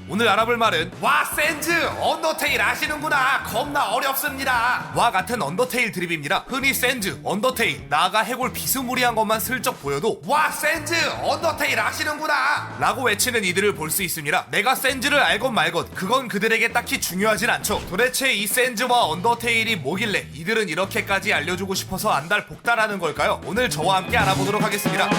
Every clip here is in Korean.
오늘 알아볼 말은 와 센즈 언더테일 아시는구나 겁나 어렵습니다 와 같은 언더테일 드립입니다. 흔히 센즈, 언더테일, 나아가 해골 비스무리한 것만 슬쩍 보여도 와 센즈 언더테일 아시는구나 라고 외치는 이들을 볼 수 있습니다. 내가 센즈를 알건 말건 그건 그들에게 딱히 중요하진 않죠. 도대체 이 센즈와 언더테일이 뭐길래 이들은 이렇게까지 알려주고 싶어서 안달복달하는 걸까요? 오늘 저와 함께 알아보도록 하겠습니다.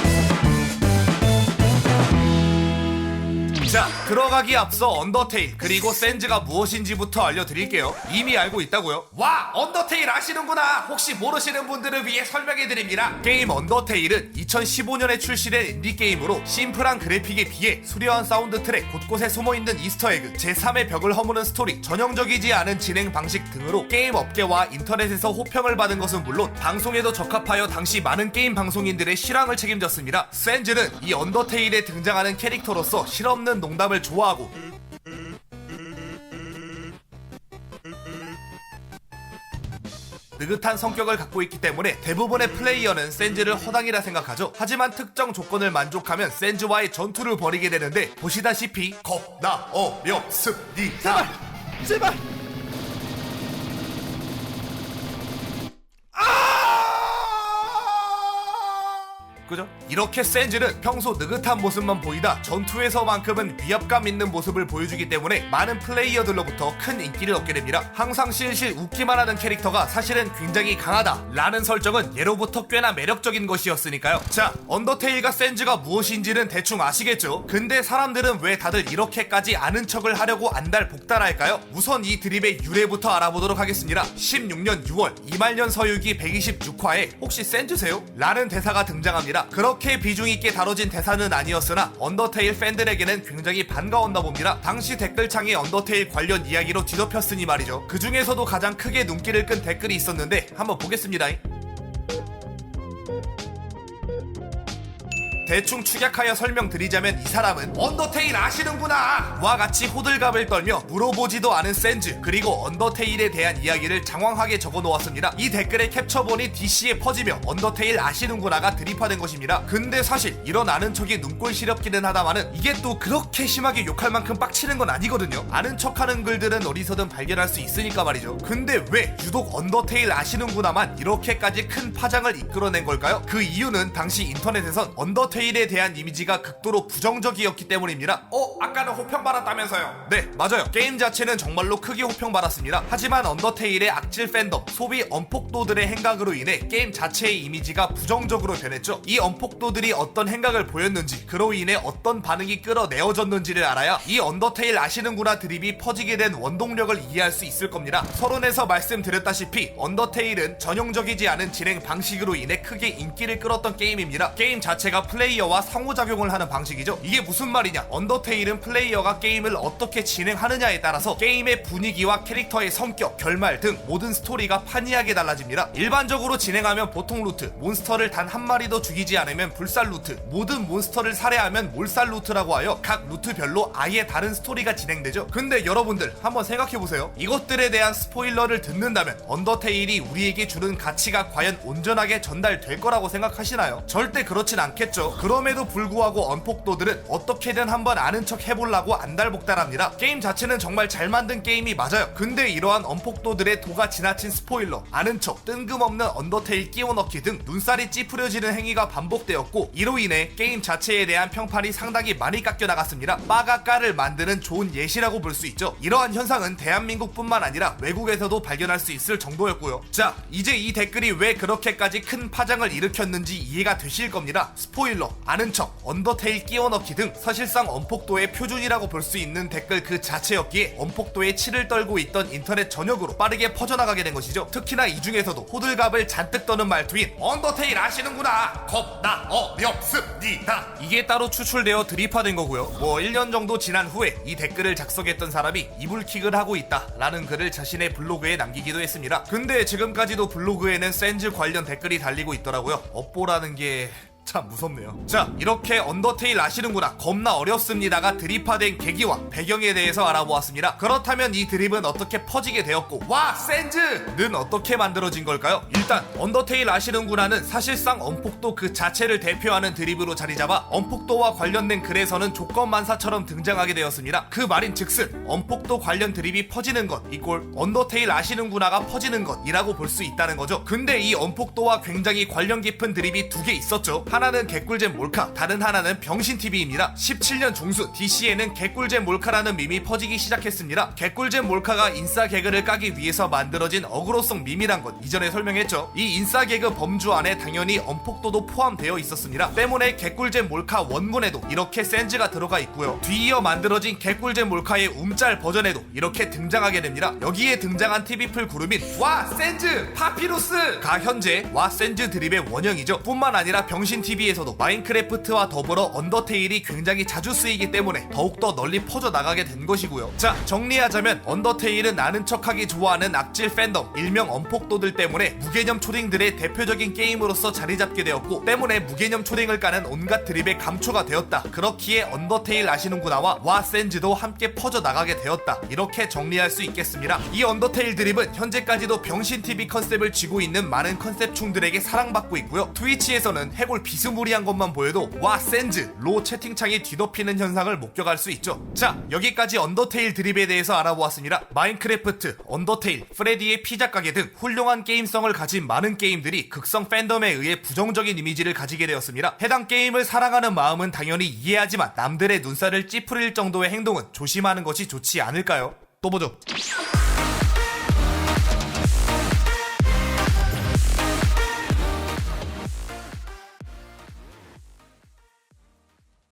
자, 들어가기 앞서 언더테일 그리고 센즈가 무엇인지부터 알려드릴게요. 이미 알고 있다고요? 와 언더테일 아시는구나. 혹시 모르시는 분들을 위해 설명해드립니다. 게임 언더테일은 2015년에 출시된 인디게임으로 심플한 그래픽에 비해 수려한 사운드 트랙, 곳곳에 숨어있는 이스터에그, 제3의 벽을 허무는 스토리, 전형적이지 않은 진행 방식 등으로 게임 업계와 인터넷에서 호평을 받은 것은 물론 방송에도 적합하여 당시 많은 게임 방송인들의 실황을 책임졌습니다. 센즈는 이 언더테일에 등장하는 캐릭터로서 실없는 농담을 좋아하고 느긋한 성격을 갖고 있기 때문에 대부분의 플레이어는 센즈를 허당이라 생각하죠. 하지만 특정 조건을 만족하면 센즈와의 전투를 벌이게 되는데 보시다시피 겁나 어렵습니다. 제발! 그죠? 이렇게 센즈는 평소 느긋한 모습만 보이다 전투에서만큼은 위압감 있는 모습을 보여주기 때문에 많은 플레이어들로부터 큰 인기를 얻게 됩니다. 항상 실실 웃기만 하는 캐릭터가 사실은 굉장히 강하다 라는 설정은 예로부터 꽤나 매력적인 것이었으니까요. 자, 언더테일과 센즈가 무엇인지는 대충 아시겠죠? 근데 사람들은 왜 다들 이렇게까지 아는 척을 하려고 안달복달할까요? 우선 이 드립의 유래부터 알아보도록 하겠습니다. 16년 6월 이말년 서유기 126화에 혹시 센즈세요? 라는 대사가 등장합니다. 그렇게 비중 있게 다뤄진 대사는 아니었으나 언더테일 팬들에게는 굉장히 반가웠나 봅니다. 당시 댓글창에 언더테일 관련 이야기로 뒤덮였으니 말이죠. 그 중에서도 가장 크게 눈길을 끈 댓글이 있었는데 한번 보겠습니다. 대충 축약하여 설명드리자면 이 사람은 언더테일 아시는구나 와 같이 호들갑을 떨며 물어보지도 않은 센즈 그리고 언더테일에 대한 이야기를 장황하게 적어놓았습니다. 이 댓글에 캡처본이 DC에 퍼지며 언더테일 아시는구나가 드립화된 것입니다. 근데 사실 이런 아는 척이 눈꼴 시렵기는 하다마는 이게 또 그렇게 심하게 욕할 만큼 빡치는 건 아니거든요. 아는 척하는 글들은 어디서든 발견할 수 있으니까 말이죠. 근데 왜 유독 언더테일 아시는구나만 이렇게까지 큰 파장을 이끌어낸 걸까요? 그 이유는 당시 인터넷에선 언더테일에 대한 이미지가 극도로 부정적이었기 때문입니다. 아까는 호평받았다면서요? 네, 맞아요. 게임 자체는 정말로 크게 호평받았습니다. 하지만 언더테일의 악질 팬덤, 소비 엄폭도들의 행각으로 인해 게임 자체의 이미지가 부정적으로 변했죠. 이 엄폭도들이 어떤 행각을 보였는지, 그로 인해 어떤 반응이 끌어내어졌는지를 알아야 이 언더테일 아시는구나 드립이 퍼지게 된 원동력을 이해할 수 있을 겁니다. 서론에서 말씀드렸다시피 언더테일은 전형적이지 않은 진행 방식으로 인해 크게 인기를 끌었던 게임입니다. 게임 자체가 플레이어와 상호작용을 하는 방식이죠. 이게 무슨 말이냐? 언더테일은 플레이어가 게임을 어떻게 진행하느냐에 따라서 게임의 분위기와 캐릭터의 성격, 결말 등 모든 스토리가 판이하게 달라집니다. 일반적으로 진행하면 보통 루트, 몬스터를 단 한 마리도 죽이지 않으면 불살 루트, 모든 몬스터를 살해하면 몰살 루트라고 하여 각 루트별로 아예 다른 스토리가 진행되죠. 근데 여러분들 한번 생각해보세요. 이것들에 대한 스포일러를 듣는다면 언더테일이 우리에게 주는 가치가 과연 온전하게 전달될 거라고 생각하시나요? 절대 그렇진 않겠죠. 그럼에도 불구하고 언폭도들은 어떻게든 한번 아는 척 해보려고 안달복달합니다. 게임 자체는 정말 잘 만든 게임이 맞아요. 근데 이러한 언폭도들의 도가 지나친 스포일러, 아는 척, 뜬금없는 언더테일 끼워넣기 등 눈살이 찌푸려지는 행위가 반복되었고 이로 인해 게임 자체에 대한 평판이 상당히 많이 깎여 나갔습니다. 빠가까를 만드는 좋은 예시라고 볼 수 있죠. 이러한 현상은 대한민국뿐만 아니라 외국에서도 발견할 수 있을 정도였고요. 자, 이제 이 댓글이 왜 그렇게까지 큰 파장을 일으켰는지 이해가 되실 겁니다. 스포일러, 아는 척, 언더테일 끼워넣기 등 사실상 언폭도의 표준이라고 볼 수 있는 댓글 그 자체였기에 언폭도에 치를 떨고 있던 인터넷 전역으로 빠르게 퍼져나가게 된 것이죠. 특히나 이 중에서도 호들갑을 잔뜩 떠는 말투인 언더테일 아시는구나 겁나 어렵습니다 이게 따로 추출되어 드립화된 거고요. 1년 정도 지난 후에 이 댓글을 작성했던 사람이 이불킥을 하고 있다 라는 글을 자신의 블로그에 남기기도 했습니다. 근데 지금까지도 블로그에는 센즈 관련 댓글이 달리고 있더라고요. 업보라는 게 참 무섭네요. 자, 이렇게 언더테일 아시는구나, 겁나 어렵습니다가 드립화된 계기와 배경에 대해서 알아보았습니다. 그렇다면 이 드립은 어떻게 퍼지게 되었고, 와 센즈는 어떻게 만들어진 걸까요? 일단 언더테일 아시는구나는 사실상 언폭도 그 자체를 대표하는 드립으로 자리잡아 언폭도와 관련된 글에서는 조건만사처럼 등장하게 되었습니다. 그 말인즉슨 언폭도 관련 드립이 퍼지는 것 이꼴 언더테일 아시는구나가 퍼지는 것이라고 볼 수 있다는 거죠. 근데 이 언폭도와 굉장히 관련 깊은 드립이 두 개 있었죠. 하나는 개꿀잼 몰카, 다른 하나는 병신TV입니다. 17년 중순 DC에는 개꿀잼 몰카라는 밈이 퍼지기 시작했습니다. 개꿀잼 몰카가 인싸 개그를 까기 위해서 만들어진 어그로성 밈이란 것 이전에 설명했죠. 이 인싸 개그 범주 안에 당연히 언폭도도 포함되어 있었습니다. 때문에 개꿀잼 몰카 원문에도 이렇게 센즈가 들어가 있고요. 뒤이어 만들어진 개꿀잼 몰카의 움짤 버전에도 이렇게 등장하게 됩니다. 여기에 등장한 TV풀 구름인 와 센즈 파피루스가 현재 와 센즈 드립의 원형이죠. 뿐만 아니라 병신TV에서도 마인크래프트와 더불어 언더테일이 굉장히 자주 쓰이기 때문에 더욱더 널리 퍼져나가게 된 것이고요. 자, 정리하자면 언더테일은 아는 척하기 좋아하는 악질 팬덤 일명 언폭도들 때문에 무개념 초딩들의 대표적인 게임으로서 자리잡게 되었고, 때문에 무개념 초딩을 까는 온갖 드립의 감초가 되었다. 그렇기에 언더테일 아시는구나와 와 센즈도 함께 퍼져나가게 되었다. 이렇게 정리할 수 있겠습니다. 이 언더테일 드립은 현재까지도 병신TV 컨셉을 쥐고 있는 많은 컨셉충들에게 사랑받고 있고요. 트위치에서는 해골 비스무리한 것만 보여도 와 센즈로 채팅창이 뒤덮이는 현상을 목격할 수 있죠. 자, 여기까지 언더테일 드립에 대해서 알아보았습니다. 마인크래프트, 언더테일, 프레디의 피자 가게 등 훌륭한 게임성을 가진 많은 게임들이 극성 팬덤에 의해 부정적인 이미지를 가지게 되었습니다. 해당 게임을 사랑하는 마음은 당연히 이해하지만 남들의 눈살을 찌푸릴 정도의 행동은 조심하는 것이 좋지 않을까요? 또 보죠.